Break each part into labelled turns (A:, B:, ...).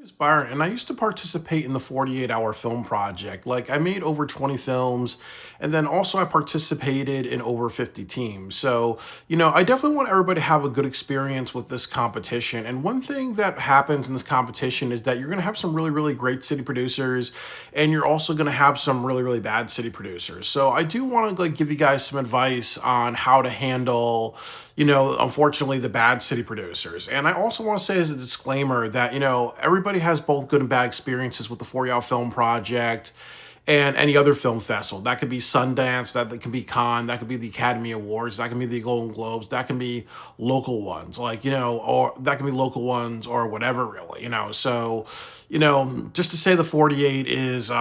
A: Is Byron, and I used to participate in the 48-hour film project. Like, I made over 20 films, and then also I participated in over 50 teams. So, I definitely want everybody to have a good experience with this competition. And one thing that happens in this competition is that you're going to have some really, really great city producers, and you're also going to have some really, really bad city producers. So, I do want to give you guys some advice on how to handle unfortunately, the bad city producers. And I also want to say as a disclaimer that, everybody has both good and bad experiences with the 40 Hour Film Project and any other film festival. That could be Sundance, that could be Cannes, that could be the Academy Awards, that can be the Golden Globes, that can be local ones, or that can be local ones or whatever, really. So, just to say the 48 is,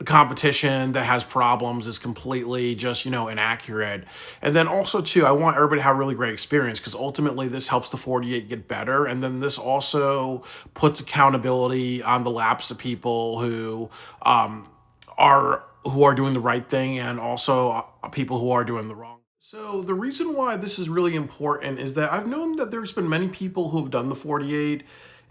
A: a competition that has problems is completely just inaccurate. And then also too, I want everybody to have a really great experience because ultimately this helps the 48 get better, and then this also puts accountability on the laps of people who are doing the right thing, and also people who are doing the wrong. So the reason why this is really important is that I've known that there's been many people who have done the 48,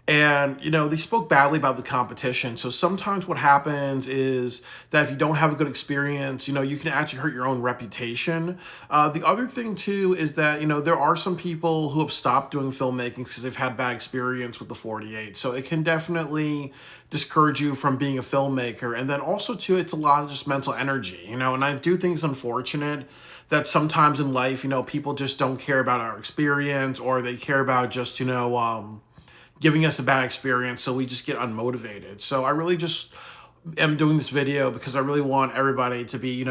A: and they spoke badly about the competition. So sometimes what happens is that if you don't have a good experience, you can actually hurt your own reputation. The other thing too is that there are some people who have stopped doing filmmaking because they've had bad experience with the 48. So it can definitely discourage you from being a filmmaker. And then also too, it's a lot of just mental energy, and I do think it's unfortunate that sometimes in life, people just don't care about our experience, or they care about just, giving us a bad experience, so we just get unmotivated. So I really just am doing this video because I really want everybody to be,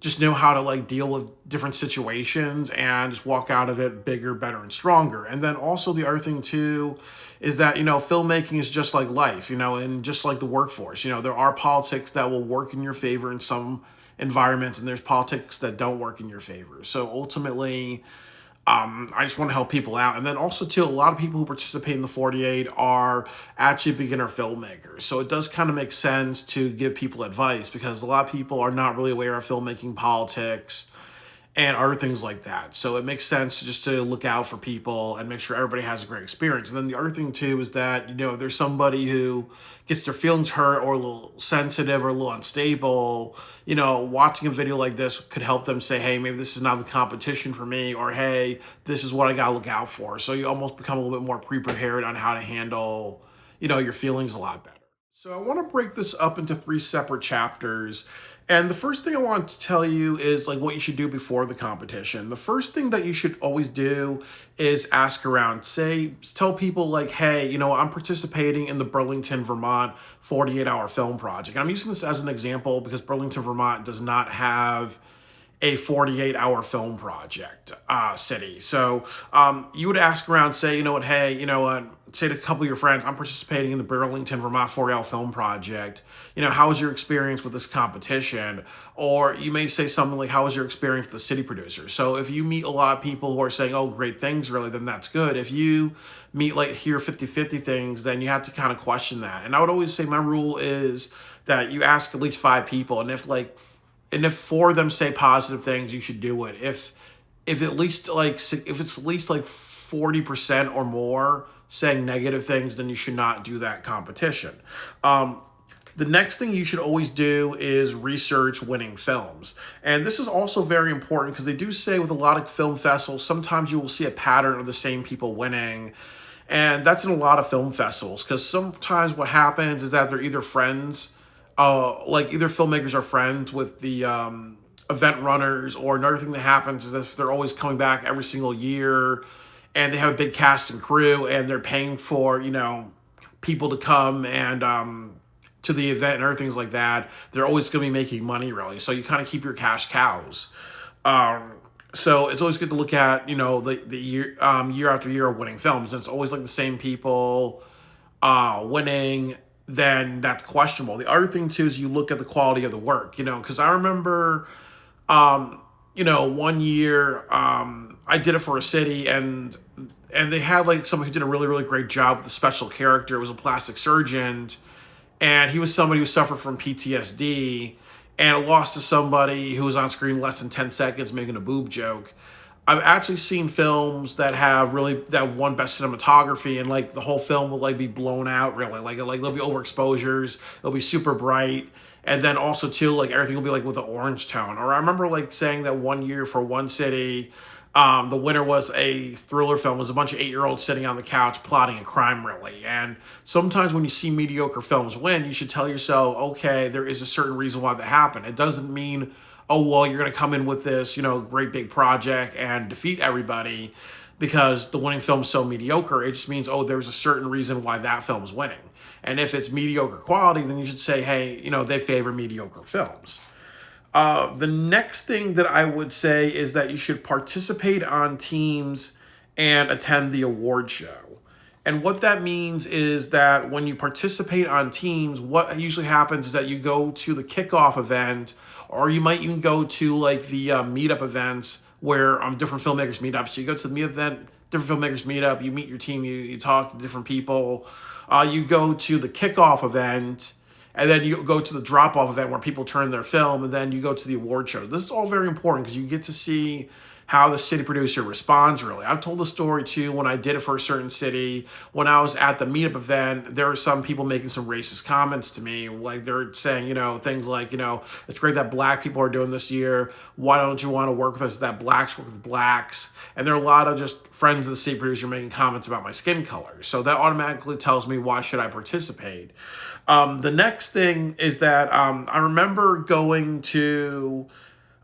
A: just know how to deal with different situations and just walk out of it bigger, better, and stronger. And then also the other thing too is that filmmaking is just like life, and just like the workforce. There are politics that will work in your favor in some environments, and there's politics that don't work in your favor. So ultimately, I just want to help people out. And then also, too, a lot of people who participate in the 48 are actually beginner filmmakers. So it does kind of make sense to give people advice because a lot of people are not really aware of filmmaking politics and other things like that. So it makes sense just to look out for people and make sure everybody has a great experience. And then the other thing too is that, if there's somebody who gets their feelings hurt or a little sensitive or a little unstable, watching a video like this could help them say, hey, maybe this is not the competition for me, or hey, this is what I gotta look out for. So you almost become a little bit more pre-prepared on how to handle, your feelings a lot better. So I want to break this up into three separate chapters. And the first thing I want to tell you is what you should do before the competition. The first thing that you should always do is ask around. Tell people hey, I'm participating in the Burlington, Vermont 48-hour film project. And I'm using this as an example because Burlington, Vermont does not have a 48-hour film project city. So you would ask around, say, hey, say to a couple of your friends, I'm participating in the Burlington, Vermont 48-hour film project. How was your experience with this competition? Or you may say something like, how was your experience with the city producer? So if you meet a lot of people who are saying, oh, great things, really, then that's good. If you meet hear 50-50 things, then you have to kind of question that. And I would always say my rule is that you ask at least 5 people, and if 4 of them say positive things, you should do it. If at least if it's at least 40% or more saying negative things, then you should not do that competition. The next thing you should always do is research winning films. And this is also very important because they do say with a lot of film festivals, sometimes you will see a pattern of the same people winning. And that's in a lot of film festivals because sometimes what happens is that they're either friends, either filmmakers are friends with the event runners, or another thing that happens is if they're always coming back every single year and they have a big cast and crew and they're paying for, people to come and to the event and other things like that, they're always going to be making money, really. So you kind of keep your cash cows. So it's always good to look at, the year after year of winning films. And it's always the same people winning, then that's questionable. The other thing too is you look at the quality of the work, because I remember, one year I did it for a city, and they had someone who did a really, really great job with the special character. It was a plastic surgeon, and he was somebody who suffered from PTSD and lost to somebody who was on screen less than 10 seconds making a boob joke. I've actually seen films that have won best cinematography, and like the whole film will like be blown out really, like there'll be overexposures, it'll be super bright, and then also too like everything will be like with an orange tone. Or I remember like saying that one year for one city, the winner was a thriller film. It was a bunch of 8-year-olds sitting on the couch plotting a crime, really. And sometimes when you see mediocre films win, you should tell yourself, okay, there is a certain reason why that happened. It doesn't mean, oh, well, you're going to come in with this, great big project and defeat everybody because the winning film's so mediocre. It just means, oh, there's a certain reason why that film's winning. And if it's mediocre quality, then you should say, hey, they favor mediocre films. The next thing that I would say is that you should participate on teams and attend the award show. And what that means is that when you participate on teams, what usually happens is that you go to the kickoff event, or you might even go to like the meetup events where different filmmakers meet up. So you go to the meet event, different filmmakers meet up, you meet your team, you talk to different people. You go to the kickoff event, and then you go to the drop-off event where people turn their film, and then you go to the award show. This is all very important because you get to see how the city producer responds, really. I've told the story, too, when I did it for a certain city. When I was at the meetup event, there were some people making some racist comments to me. Like, they're saying, things like, it's great that black people are doing this year. Why don't you want to work with us that blacks work with blacks? And there are a lot of just friends of the city producer making comments about my skin color. So that automatically tells me, why should I participate? The next thing is that I remember going to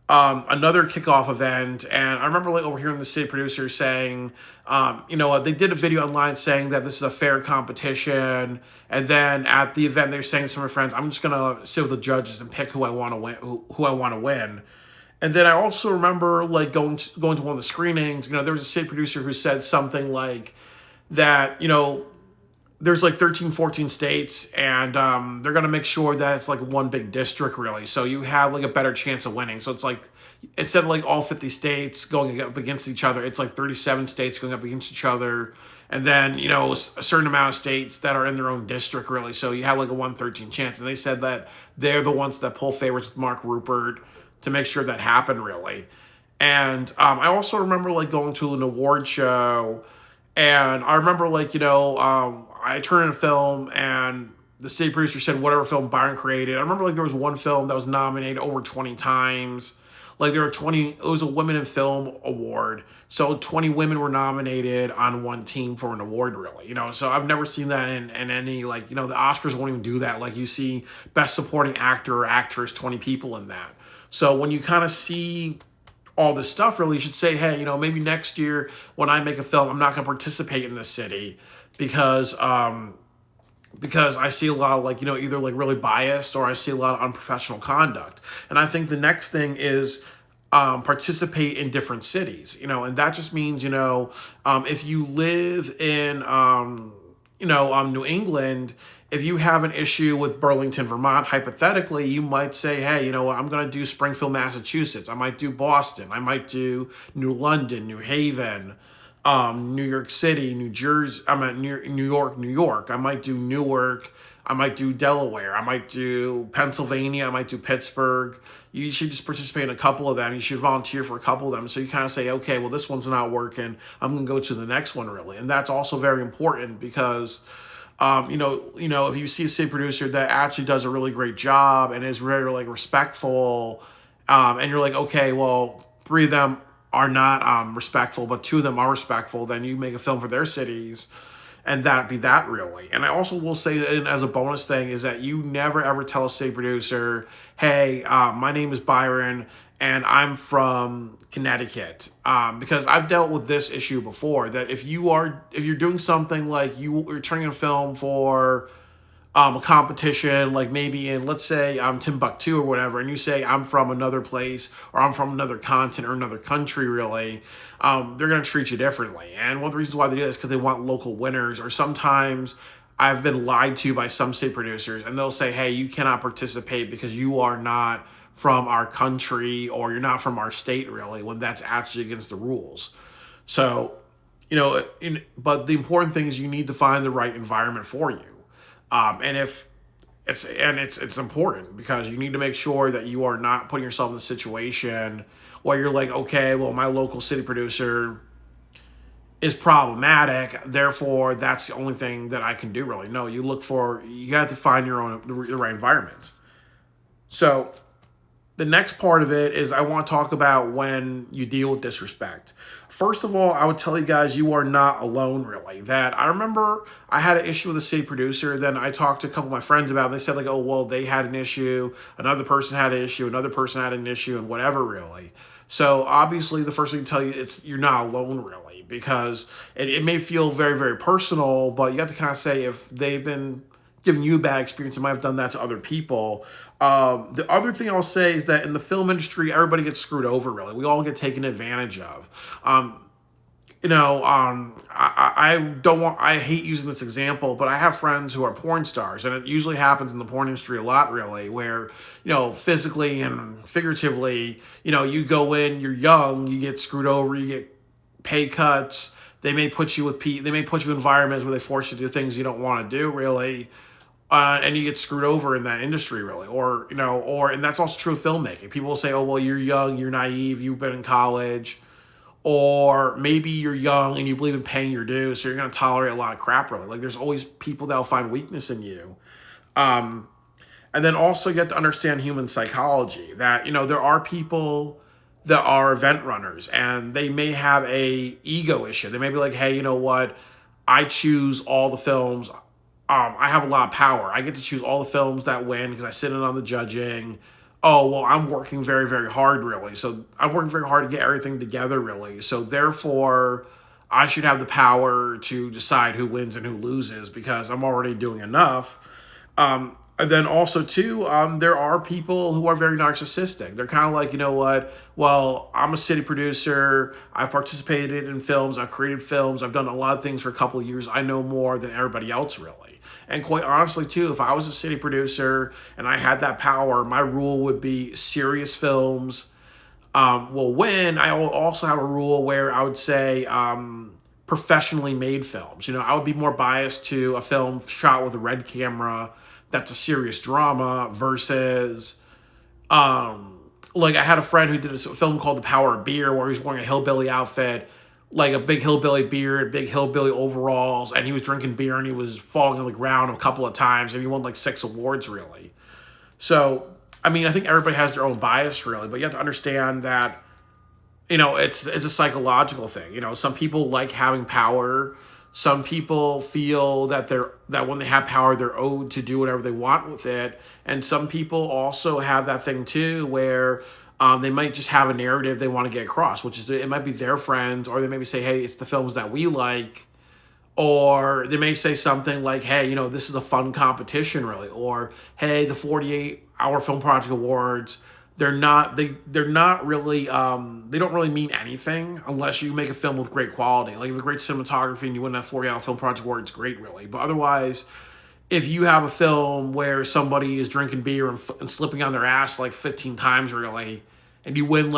A: another kickoff event, and I remember like overhearing the city producer saying, they did a video online saying that this is a fair competition, and then at the event they're saying to some of my friends, I'm just gonna sit with the judges and pick who I want to win, who I want to win. And then I also remember like going to one of the screenings. There was a city producer who said something like that, there's like 13, 14 states, and they're going to make sure that it's like one big district, really. So you have like a better chance of winning. So it's like, instead of like all 50 states going up against each other, it's like 37 states going up against each other. And then, a certain amount of states that are in their own district, really. So you have like a 113 chance. And they said that they're the ones that pull favorites with Mark Rupert to make sure that happened, really. And I also remember like going to an award show, and I remember like, I turned in a film, and the city producer said whatever film Byron created. I remember like there was one film that was nominated over 20 times. Like it was a Women in Film award. So 20 women were nominated on one team for an award, really. So I've never seen that in any, like, the Oscars won't even do that. Like you see Best Supporting Actor or Actress, 20 people in that. So when you kind of see all this stuff, really, you should say, hey, maybe next year when I make a film, I'm not going to participate in this city because I see a lot of like, either like really biased, or I see a lot of unprofessional conduct. And I think the next thing is participate in different cities, and that just means, if you live in, New England, if you have an issue with Burlington, Vermont, hypothetically, you might say, hey, I'm going to do Springfield, Massachusetts. I might do Boston. I might do New London, New Haven, New York City, New Jersey. I'm at New York. I might do Newark. I might do Delaware. I might do Pennsylvania. I might do Pittsburgh. You should just participate in a couple of them. You should volunteer for a couple of them. So you kind of say, okay, well, this one's not working. I'm going to go to the next one, really. And that's also very important because, if you see a city producer that actually does a really great job and is very like respectful, and you're like, okay, well, 3 of them are not respectful, but 2 of them are respectful, then you make a film for their cities, and that be that, really. And I also will say, as a bonus thing, is that you never ever tell a city producer, hey, my name is Byron, and I'm from Connecticut, because I've dealt with this issue before, that if you're doing something like you're turning a film for a competition, like maybe in, let's say, Timbuktu or whatever, and you say, I'm from another place, or I'm from another continent or another country, really, they're going to treat you differently. And one of the reasons why they do that is because they want local winners, or sometimes I've been lied to by some state producers, and they'll say, hey, you cannot participate because you are not from our country, or you're not from our state, really, when that's actually against the rules. So, but the important thing is you need to find the right environment for you. And it's important because you need to make sure that you are not putting yourself in a situation where you're like, okay, well, my local city producer is problematic, therefore that's the only thing that I can do, really. No, you have to find the right environment. So the next part of it is I want to talk about when you deal with disrespect. First of all, I would tell you guys you are not alone, really. That I remember I had an issue with a city producer. Then I talked to a couple of my friends about it. And they said, like, oh, well, they had an issue. Another person had an issue. Another person had an issue, and whatever, really. So obviously, the first thing to tell you it's you're not alone, really, because it may feel very, very personal, but you have to kind of say if they've been giving you a bad experience, it might have done that to other people. The other thing I'll say is that in the film industry, everybody gets screwed over, really. We all get taken advantage of. I don't want, I hate using this example, but I have friends who are porn stars, and it usually happens in the porn industry a lot, really, where, physically and figuratively, you go in, you're young, you get screwed over, you get pay cuts. They may put you in environments where they force you to do things you don't want to do, really. And you get screwed over in that industry, really, and that's also true of filmmaking. People will say, "Oh, well, you're young, you're naive, you've been in college," or maybe you're young and you believe in paying your dues, so you're going to tolerate a lot of crap, really. Like, there's always people that will find weakness in you, and then also you have to understand human psychology. That there are people that are event runners, and they may have a ego issue. They may be like, "Hey, you know what? I choose all the films." I have a lot of power. I get to choose all the films that win because I sit in on the judging. Oh, well, I'm working very, very hard, really. So I'm working very hard to get everything together, really. So therefore, I should have the power to decide who wins and who loses because I'm already doing enough. And then also, too, there are people who are very narcissistic. They're kind of like, you know what? Well, I'm a city producer. I've participated in films. I've created films. I've done a lot of things for a couple of years. I know more than everybody else, really. And quite honestly, too, if I was a city producer and I had that power, my rule would be serious films will win. I will also have a rule where I would say professionally made films. I would be more biased to a film shot with a red camera that's a serious drama versus like I had a friend who did a film called The Power of Beer where he was wearing a hillbilly outfit, like a big hillbilly beard, big hillbilly overalls, and he was drinking beer and he was falling on the ground a couple of times and he won like 6 awards, really. So, I think everybody has their own bias, really, but you have to understand that, it's a psychological thing. Some people like having power. Some people feel that when they have power, they're owed to do whatever they want with it. And some people also have that thing too, where they might just have a narrative they want to get across, which is it might be their friends, or they maybe say, hey, it's the films that we like. Or they may say something like, hey, this is a fun competition, really. Or, hey, the 48-hour Film Project Awards, they're not really they don't really mean anything unless you make a film with great quality. Like, if you have great cinematography and you win that 40-hour Film Project Award, it's great, really. But otherwise, if you have a film where somebody is drinking beer and slipping on their ass like 15 times, really, and you win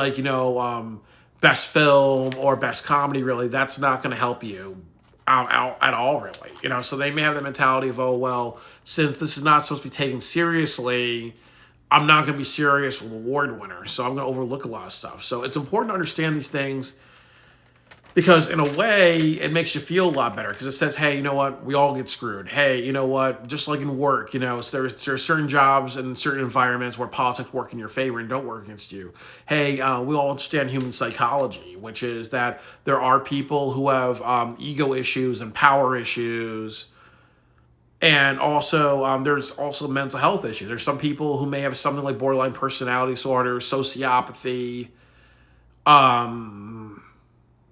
A: best film or best comedy, really, that's not going to help you out at all, really. So they may have the mentality of, oh, well, since this is not supposed to be taken seriously, I'm not going to be serious with award winners, so I'm going to overlook a lot of stuff. So it's important to understand these things because in a way, it makes you feel a lot better because it says, hey, you know what? We all get screwed. Hey, you know what? Just like in work, so there are certain jobs and certain environments where politics work in your favor and don't work against you. Hey, we all understand human psychology, which is that there are people who have ego issues and power issues. And also, there's also mental health issues. There's some people who may have something like borderline personality disorder, sociopathy,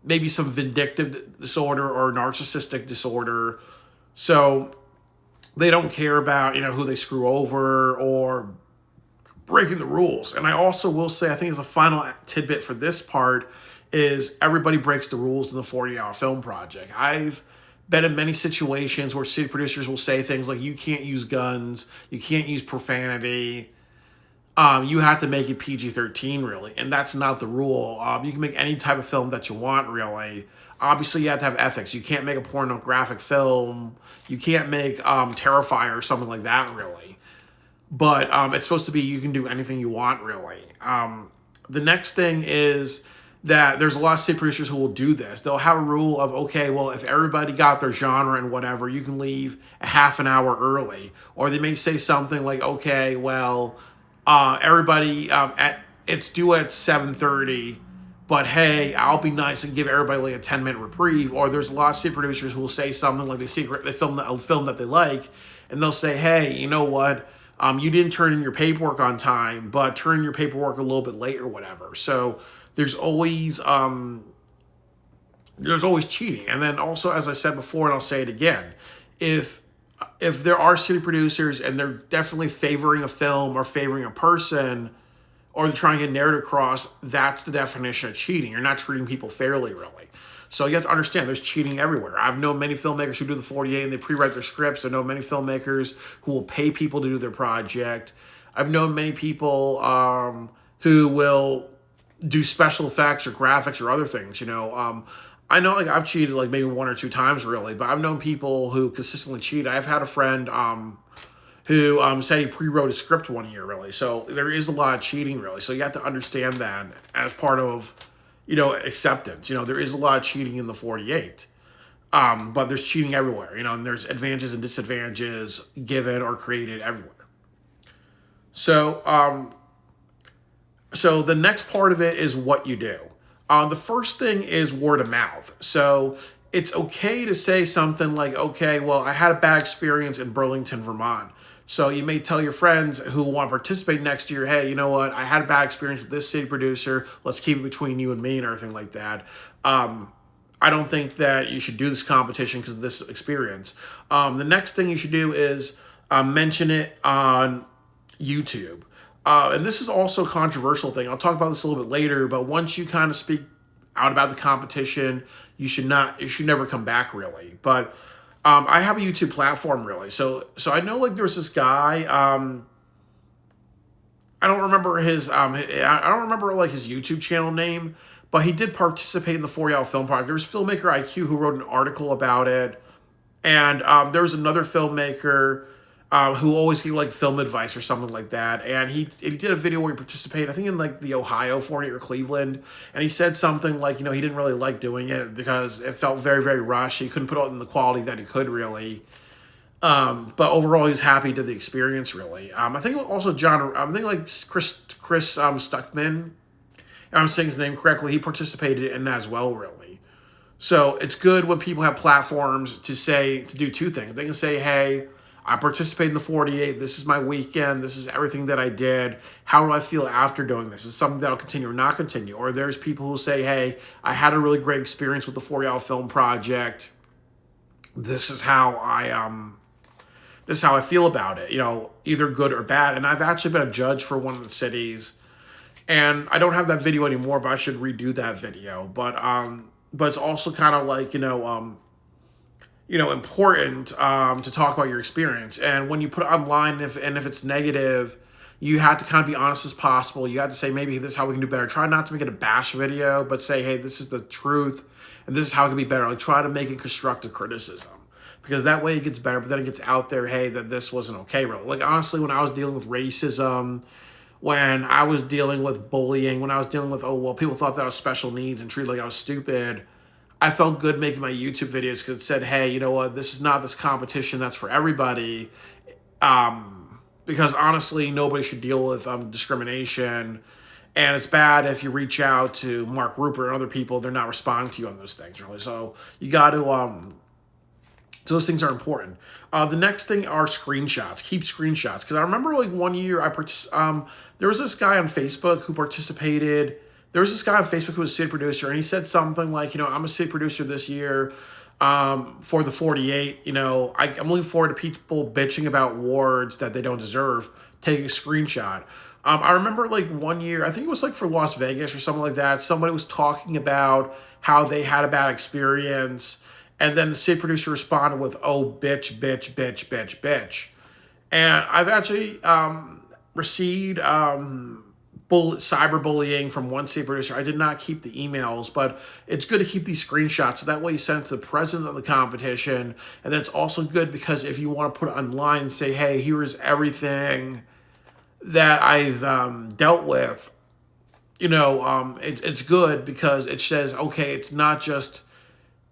A: maybe some vindictive disorder or narcissistic disorder. So they don't care about, who they screw over or breaking the rules. And I also will say, I think as a final tidbit for this part is everybody breaks the rules in the 40-hour film project. I've been in many situations where city producers will say things like, you can't use guns, you can't use profanity, you have to make it PG-13, really, and that's not the rule. You can make any type of film that you want, really. Obviously, you have to have ethics. You can't make a pornographic film. You can't make Terrifier or something like that, really. But it's supposed to be you can do anything you want, really. The next thing is that there's a lot of city producers who will do this. They'll have a rule of, okay, well, if everybody got their genre and whatever, you can leave a half an hour early. Or they may say something like, okay, well, everybody it's due at 7:30, but hey, I'll be nice and give everybody like a 10-minute reprieve. Or there's a lot of city producers who will say something like they film a film that they like, and they'll say, hey, you know what? You didn't turn in your paperwork on time, but turn in your paperwork a little bit late or whatever. So there's always cheating. And then also, as I said before, and I'll say it again, if there are city producers and they're definitely favoring a film or favoring a person, or they're trying to get narrative across, that's the definition of cheating. You're not treating people fairly, really. So you have to understand there's cheating everywhere. I've known many filmmakers who do the 48 and they pre-write their scripts. I know many filmmakers who will pay people to do their project. I've known many people who will do special effects or graphics or other things, I know like I've cheated like maybe one or two times really, but I've known people who consistently cheat. I've had a friend who said he pre-wrote a script 1 year really. So there is a lot of cheating really. So you have to understand that as part of, acceptance. There is a lot of cheating in the 48. But there's cheating everywhere, and there's advantages and disadvantages given or created everywhere. So, so the next part of it is what you do. The first thing is word of mouth. So it's okay to say something like, okay, well, I had a bad experience in Burlington, Vermont. So you may tell your friends who want to participate next year, hey, you know what? I had a bad experience with this city producer. Let's keep it between you and me and everything like that. I don't think that you should do this competition because of this experience. The next thing you should do is mention it on YouTube. And this is also a controversial thing. I'll talk about this a little bit later, but once you kind of speak out about the competition, you should never come back really. But I have a YouTube platform really. So I know like there's this guy, I don't remember his like his YouTube channel name, but he did participate in the 40 Hour Film Project. There's Filmmaker IQ who wrote an article about it. And there was another filmmaker who always gave like film advice or something like that. And he did a video where he participated, I think in like the Ohio 40 or Cleveland. And he said something like, he didn't really like doing it because it felt very, very rushed. He couldn't put it in the quality that he could really. But overall, he was happy to the experience really. I think also I think like Chris Stuckman, if I'm saying his name correctly, he participated in that as well really. So it's good when people have platforms to do two things. They can say, hey, I participated in the 48. This is my weekend. This is everything that I did. How do I feel after doing this? Is something that I'll continue or not continue? Or there's people who say, hey, I had a really great experience with the 40 Hour Film Project. This is how I feel about it, either good or bad. And I've actually been a judge for one of the cities. And I don't have that video anymore, but I should redo that video. But it's also kind of like, important to talk about your experience. And when you put it online, if it's negative, you have to kind of be honest as possible. You have to say, maybe this is how we can do better. Try not to make it a bash video, but say, hey, this is the truth, and this is how it can be better. Like, try to make it constructive criticism, because that way it gets better, but then it gets out there, hey, that this wasn't okay, bro. Like, honestly, when I was dealing with racism, when I was dealing with bullying, when I was dealing with, people thought that I was special needs and treated like I was stupid, I felt good making my YouTube videos because it said, hey, you know what, this is not this competition that's for everybody. Because honestly, nobody should deal with discrimination. And it's bad if you reach out to Mark Rupert and other people, they're not responding to you on those things, really. So you got to, those things are important. The next thing are screenshots. Keep screenshots. Because I remember like 1 year, there was this guy on Facebook who participated. There was this guy on Facebook who was a city producer, and he said something like, I'm a city producer this year for the 48. I'm looking forward to people bitching about awards that they don't deserve, taking a screenshot. I remember like 1 year, I think it was like for Las Vegas or something like that, somebody was talking about how they had a bad experience, and then the city producer responded with, oh, bitch, bitch, bitch, bitch, bitch. And I've actually received cyberbullying from one city producer. I did not keep the emails, but it's good to keep these screenshots. So that way you send it to the president of the competition. And then it's also good because if you want to put it online and say, hey, here's everything that I've dealt with it's good because it says, okay, it's not just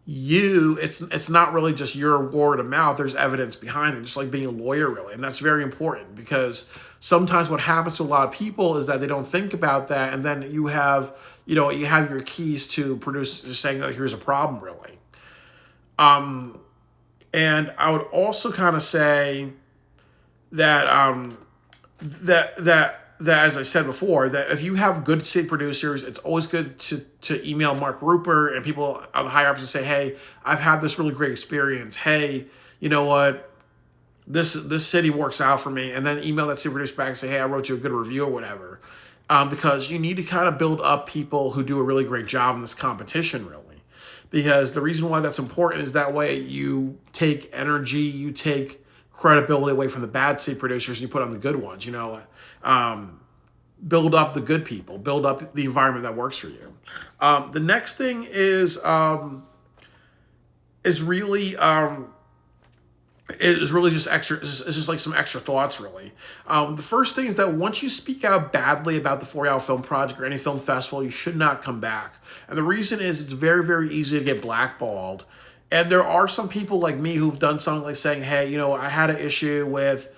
A: you, it's not really just your word of mouth. There's evidence behind it, just like being a lawyer, really. And that's very important because sometimes what happens to a lot of people is that they don't think about that, and then you have your keys to produce, just saying that here's a problem, really. And I would also kind of say that that as I said before, that if you have good city producers, it's always good to email Mark Rupert and people on the higher ups and say, hey, I've had this really great experience. Hey, you know what? This city works out for me, and then email that city producer back and say, hey, I wrote you a good review or whatever. Because you need to kind of build up people who do a really great job in this competition, really. Because the reason why that's important is that way you take energy, you take credibility away from the bad city producers, and you put on the good ones. Build up the good people, build up the environment that works for you. The next thing is really just extra. It's just like some extra thoughts, really. The first thing is that once you speak out badly about the 40 Hour Film Project or any film festival, you should not come back. And the reason is it's very, very easy to get blackballed. And there are some people like me who've done something like saying, hey, I had an issue with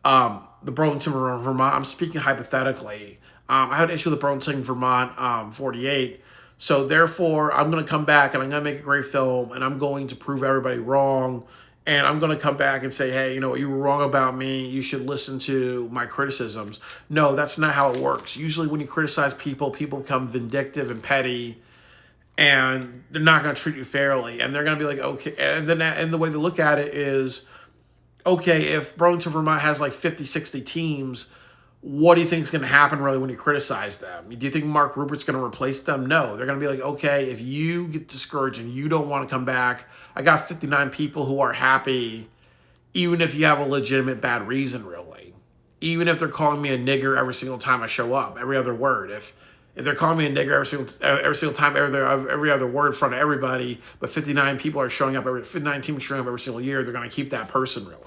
A: the Burlington, Vermont. I'm speaking hypothetically. I had an issue with the Burlington, Vermont 48. So therefore, I'm going to come back and I'm going to make a great film and I'm going to prove everybody wrong. And I'm going to come back and say, hey, you were wrong about me. You should listen to my criticisms. No, that's not how it works. Usually when you criticize people, people become vindictive and petty, and they're not going to treat you fairly. And they're going to be like, okay. And the way they look at it is, okay, if Burlington, Vermont has like 50, 60 teams, what do you think is going to happen really when you criticize them? Do you think Mark Rupert's going to replace them? No. They're going to be like, okay, if you get discouraged and you don't want to come back, I got 59 people who are happy, even if you have a legitimate bad reason, really. Even if they're calling me a nigger every single time I show up, every other word. If they're calling me a nigger every single time, every other word in front of everybody, but 59 people are showing up, 59 teams showing up every single year, they're going to keep that person, really.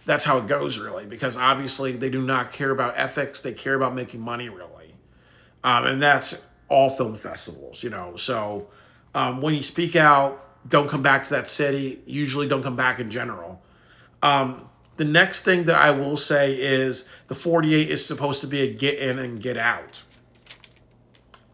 A: That's how it goes, really, because obviously they do not care about ethics. They care about making money, really. And that's all film festivals, So when you speak out, don't come back to that city. Usually don't come back in general. The next thing that I will say is the 48 is supposed to be a get in and get out.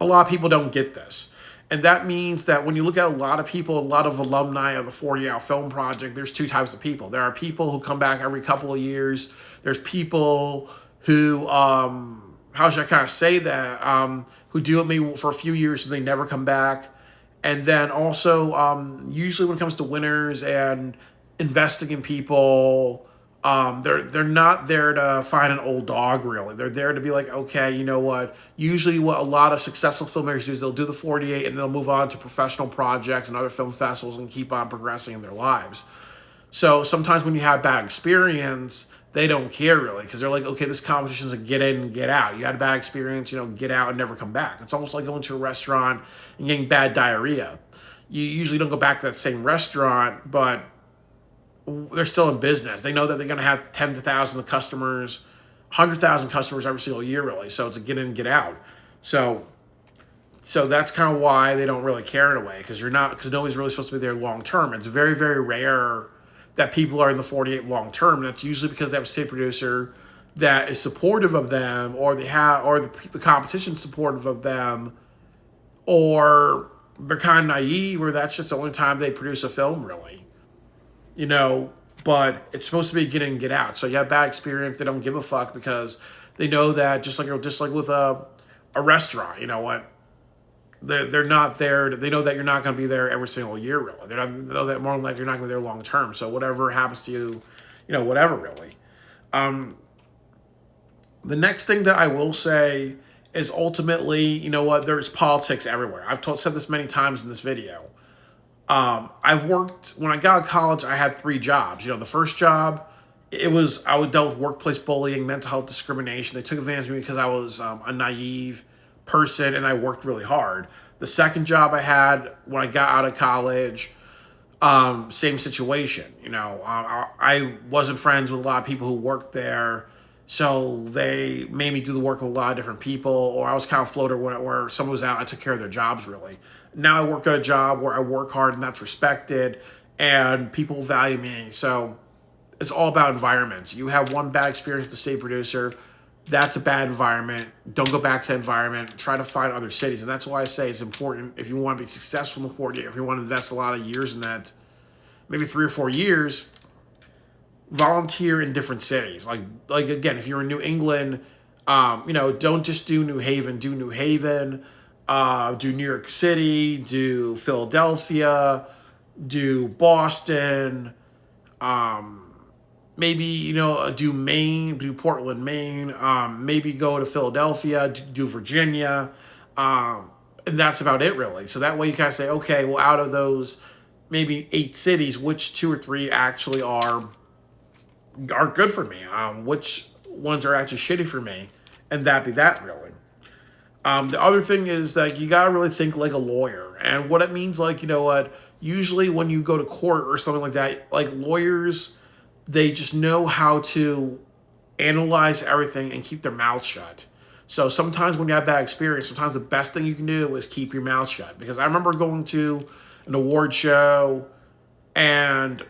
A: A lot of people don't get this. And that means that when you look at a lot of people, a lot of alumni of the 40 Hour Film Project, there's two types of people. There are people who come back every couple of years. There's people who, how should I kind of say that, who do it maybe for a few years and they never come back. And then also, usually when it comes to winners and investing in people, they're not there to find an old dog, really. They're there to be like, okay, you know what? Usually what a lot of successful filmmakers do is they'll do the 48 and they'll move on to professional projects and other film festivals and keep on progressing in their lives. So sometimes when you have bad experience, they don't care, really, because they're like, okay, this competition's a get in and get out. You had a bad experience, get out and never come back. It's almost like going to a restaurant and getting bad diarrhea. You usually don't go back to that same restaurant, but they're still in business. They know that they're going to have tens of thousands of customers, 100,000 customers every single year, really. So it's a get in, get out. So that's kind of why they don't really care in a way, because nobody's really supposed to be there long term. It's very, very rare that people are in the 48 long term. That's usually because they have a city producer that is supportive of them, or the competition supportive of them, or they're kind of naive, or that's just the only time they produce a film, really. But it's supposed to be get in, get out. So you have bad experience, they don't give a fuck because they know that just like with a restaurant, you know what? They're not there. They know that you're not going to be there every single year, really. They know that more than likely you're not going to be there long term. So whatever happens to you, whatever, really. The next thing that I will say is ultimately, there's politics everywhere. I've said this many times in this video. When I got out of college, I had 3 jobs. The first job, I dealt with workplace bullying, mental health discrimination. They took advantage of me because I was a naive person and I worked really hard. The second job I had when I got out of college, same situation. I wasn't friends with a lot of people who worked there, So they made me do the work of a lot of different people, or I was kind of floater where someone was out, I took care of their jobs really. Now I work at a job where I work hard and that's respected and people value me. So it's all about environments. You have one bad experience with the state producer, that's a bad environment. Don't go back to that environment. Try to find other cities. And that's why I say it's important if you want to be successful in the 48, if you want to invest a lot of years in that, maybe 3 or 4 years, volunteer in different cities. Like again, if you're in New England, don't just do New Haven. Do New Haven, do New York City, do Philadelphia, do Boston, maybe do Maine, do Portland, Maine, maybe go to Philadelphia, do Virginia, and that's about it really. So that way you kind of say, okay, well, out of those maybe 8 cities, which 2 or 3 actually are good for me, which ones are actually shitty for me, and that be that really. The other thing is that you gotta really think like a lawyer, and what it means, like, usually when you go to court or something like that, like lawyers, they just know how to analyze everything and keep their mouth shut. So sometimes when you have bad experience, sometimes the best thing you can do is keep your mouth shut. Because I remember going to an award show and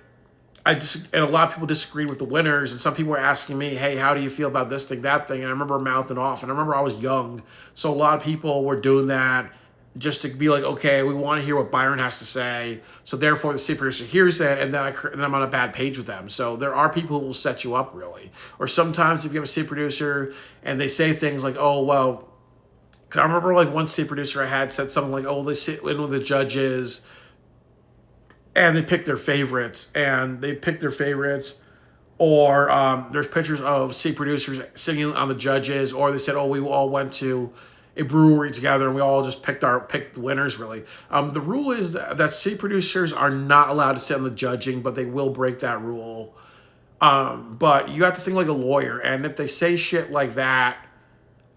A: and a lot of people disagreed with the winners, and some people were asking me, hey, how do you feel about this thing, that thing? And I remember mouthing off, and I remember I was young, so a lot of people were doing that just to be like, okay, we want to hear what Byron has to say, so therefore the city producer hears that, and then I'm on a bad page with them. So there are people who will set you up really. Or sometimes if you have a city producer and they say things like, oh, well, because I remember like one city producer I had said something like, oh, they sit in with the judges and they pick their favorites, or there's pictures of city producers sitting on the judges, or they said, oh, we all went to a brewery together and we all just picked the winners really. The rule is that city producers are not allowed to sit on the judging, but they will break that rule. But you have to think like a lawyer, and if they say shit like that,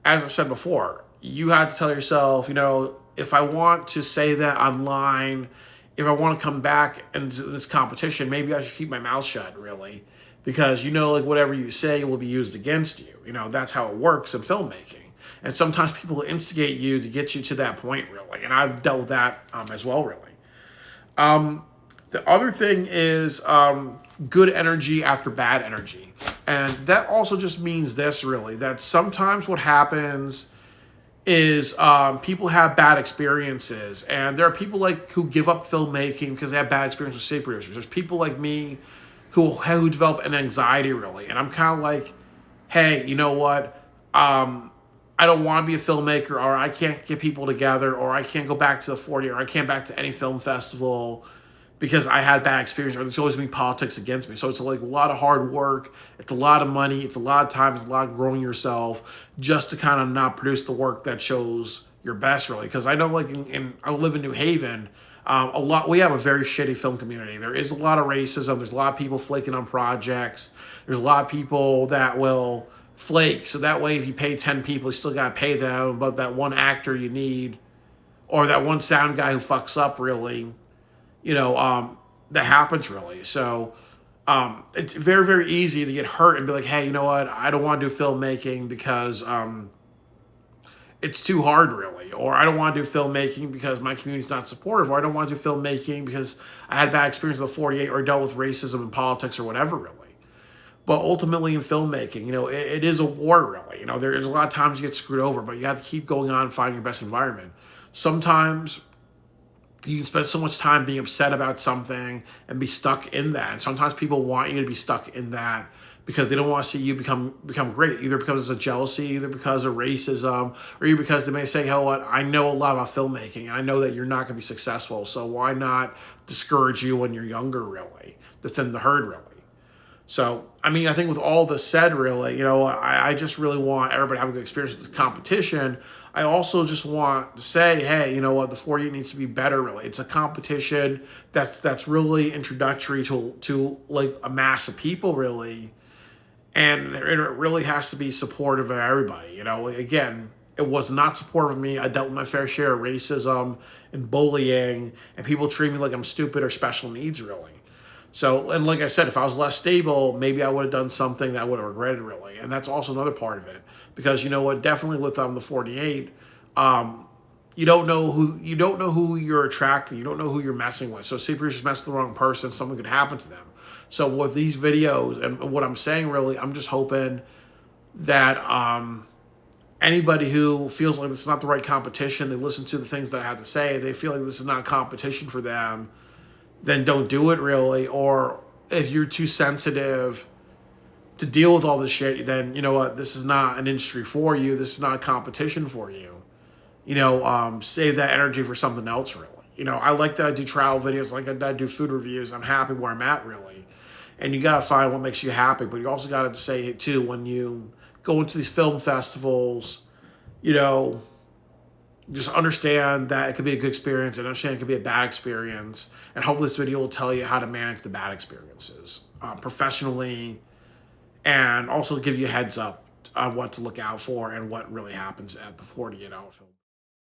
A: as I said before, you have to tell yourself, if I want to say that online, if I want to come back into this competition, maybe I should keep my mouth shut, really. Because, like whatever you say will be used against you. That's how it works in filmmaking. And sometimes people instigate you to get you to that point, really. And I've dealt with that as well, really. The other thing is good energy after bad energy. And that also just means this, really, that sometimes what happens is people have bad experiences, and there are people who give up filmmaking because they have bad experience with city producers. There's people like me who develop an anxiety really, and I'm kind of like, hey, you know what? I don't want to be a filmmaker, or I can't get people together, or I can't go back to the 40, or I can't back to any film festival because I had bad experience, or there's always been politics against me. So it's like a lot of hard work, it's a lot of money, it's a lot of time, it's a lot of growing yourself just to kind of not produce the work that shows your best, really. Because I know, I live in New Haven, we have a very shitty film community. There is a lot of racism. There's a lot of people flaking on projects. There's a lot of people that will flake. So that way, if you pay 10 people, you still got to pay them. But that one actor you need, or that one sound guy who fucks up, really, that happens, really. So it's very, very easy to get hurt and be like, hey, you know what? I don't want to do filmmaking because it's too hard, really. Or I don't want to do filmmaking because my community's not supportive. Or I don't want to do filmmaking because I had bad experience with the 48 or dealt with racism and politics or whatever, really. But ultimately in filmmaking, it is a war, really. There's a lot of times you get screwed over, but you have to keep going on and finding your best environment. Sometimes you can spend so much time being upset about something and be stuck in that. And sometimes people want you to be stuck in that because they don't want to see you become great, either because of jealousy, either because of racism, or either because they may say, hell, what, I know a lot about filmmaking, and I know that you're not going to be successful, so why not discourage you when you're younger, really, to thin the herd, really. So, I think with all this said, really, I just really want everybody to have a good experience with this competition. I also just want to say, hey, you know what, the 48 needs to be better, really. It's a competition that's really introductory to like a mass of people, really. And it really has to be supportive of everybody. Again, it was not supportive of me. I dealt with my fair share of racism and bullying, and people treat me like I'm stupid or special needs, really. So, and like I said, if I was less stable, maybe I would have done something that I would have regretted really. And that's also another part of it. Because you know what, definitely with the 48, you don't know who you're attracting, you don't know who you're messing with. So say if you're just messing with the wrong person, something could happen to them. So with these videos and what I'm saying really, I'm just hoping that anybody who feels like this is not the right competition, they listen to the things that I have to say, they feel like this is not competition for them, then don't do it really. Or if you're too sensitive to deal with all this shit, then you know what, this is not an industry for you. This is not a competition for you. Save that energy for something else really. I like that I do travel videos, like I do food reviews. I'm happy where I'm at really. And you gotta find what makes you happy, but you also gotta say it too when you go into these film festivals, you know, just understand that it could be a good experience and understand it could be a bad experience. And hopefully this video will tell you how to manage the bad experiences professionally, and also give you a heads up on what to look out for and what really happens at the 48 hour film.